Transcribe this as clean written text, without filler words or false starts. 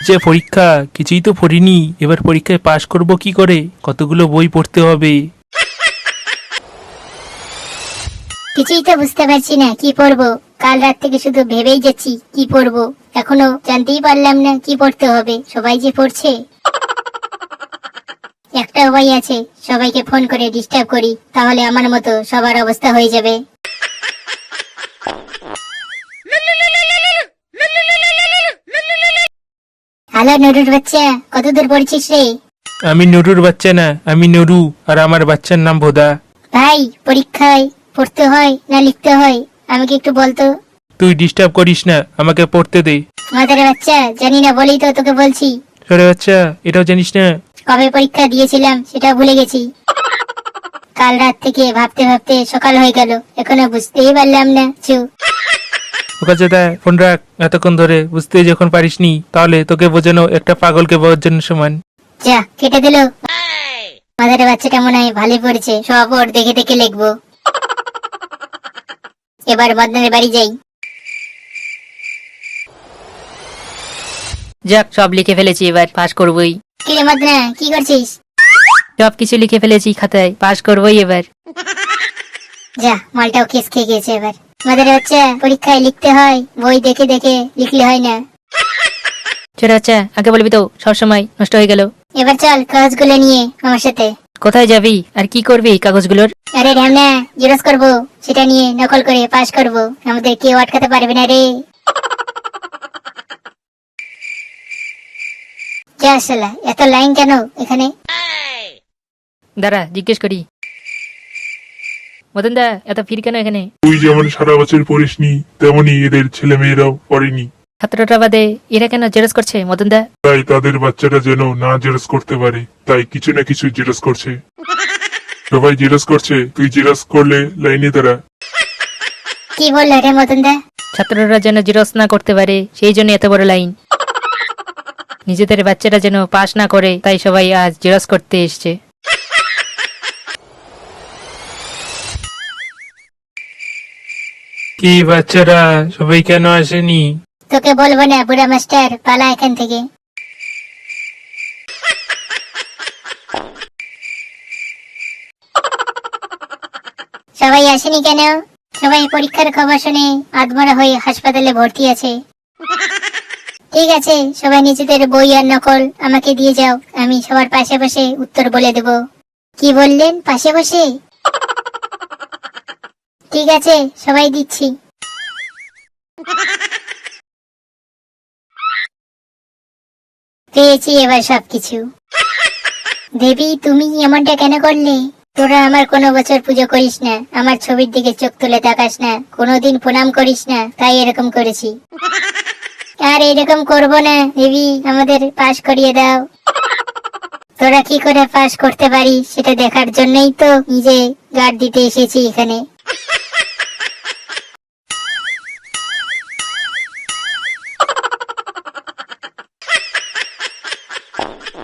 যে পরীক্ষা কিছুই তো পড়িনি, এবার পরীক্ষায় পাশ করব কি করে? কতগুলো বই পড়তে হবে। কিছুই তো বুঝতে পারছি না কি পড়বো। কাল রাত থেকে শুধু ভেবেই যাচ্ছি কি পড়বো, এখনো জানতেই পারলাম না কি পড়তে হবে। সবাই যে পড়ছে, একটা উপায় আছে, সবাইকে ফোন করে ডিস্টার্ব করি, তাহলে আমার মতো সবার অবস্থা হয়ে যাবে। হ্যালো নুরুর বাচ্চা, কতদূর পড়ছিস রে? আমি নুরুর বাচ্চা না, আমি নুরু, আর আমার বাচ্চার নাম ভোদা। ভাই, পরীক্ষায় পড়তে হয় না লিখতে হয় আমাকে একটু বলতো। তুই ডিস্টার্ব করিস না, আমাকে পড়তে দে। মাদারে বাচ্চা, জানি না বলেই তো তোকে বলছি। সরে বাচ্চা, এটাও জানিস না? কবে পরীক্ষা দিয়েছিলাম সেটা ভুলে গেছি। কাল রাত থেকে ভাবতে ভাবতে সকাল হয়ে গেল, এখনো বুঝতেই পারলাম না। ওকে দাদা ফোন রাখ, এতক্ষণ ধরে বুঝতে যখন পারিসনি তাহলে তোকে বোঝানো একটা পাগলকে বোঝানোর সমান। যা, কেটে দিল। মাদারে বাচ্চাটা মনে হয় ভালোই পড়েছে, সব ওর দেখে দেখে লিখবো। এবার বদনার বাড়ি যাই। যাক, সব লিখে ফেলেছি, এবার পাস করবই। কিরে মদনা, কি করছিস? সবকিছু লিখে ফেলেছি খাতায়, পাস করবই এবার। যা, মালটাও কেস খেয়ে গেছে। এবার মাদারে বাচ্চা, পরীক্ষায় লিখতে হয়, বই দেখে দেখে লিখলে হয় না। ছোট বাচ্চা, আগে বলবি তো, সবসময় নষ্ট হয়ে গেল। এবার চল কাগজগুলো নিয়ে আমার সাথে। কোথায় যাবি আর কি করবি কাগজগুলোর? আরে ঢ্যামনা, জেরক্স করবো, সেটা নিয়ে নকল করে পাস করবো, আমাদের কেউ আটকাতে পারবে না রে। যা শালা, এত লাইন কেন এখানে? দাঁড়া, জিজ্ঞেস করি। মদন দা, এত ভিড় কেন এখানে? তুই যেমন সারা বছর পড়িসনি, তেমনি এদের ছেলে মেয়েরাও পড়েনি, ছাত্রটা বাদে এরা কেন জেরক্স করছে মদন দা? তাই তাদের বাচ্চাটা যেন না জেরক্স করতে পারে, তাই কিছু না কিছু জেরক্স করছে। সবাই জেরক্স করছে, তুই জেরক্স করলে লাইনে দাঁড়া। কি বললো রে মদন দা? ছাত্ররা যেন জেরক্স না করতে পারে সেই জন্য এত বড় লাইন। নিজেদের বাচ্চারা যেন পাস না করে, তাই সবাই আজ জেরক্স করতে এসছে। কি বাচ্চারা সবাই কেন আসেনি? তোকে বলবো না বুড়া মাস্টার, পালা এখান থেকে। সবাই আসেনি কেন? সবাই পরীক্ষার খবর শুনে আধমরা হয়ে হাসপাতালে ভর্তি আছে। ঠিক আছে, সবাই নিজেদের বই আর নকল আমাকে দিয়ে যাও, আমি সবার পাশে বসে উত্তর বলে দেব। কি বললেন, পাশে বসে? ঠিক আছে, সবাই দিচ্ছি। পেয়েছি এবার সবকিছু। দেবী, তুমি এমনটা কেন করলে? তোরা আমার কোনো বছর পুজো করিস না, আমার ছবির দিকে চোখ তুলে তাকাস না, কোনোদিন প্রণাম করিস না, তাই এরকম করেছি। আর এরকম করব না দেবী, আমাদের পাশ করিয়ে দাও। তোরা কি করে পাশ করতে পারিস সেটা দেখার জন্যই তো নিজে গার্ড দিতে এসেছি এখানে।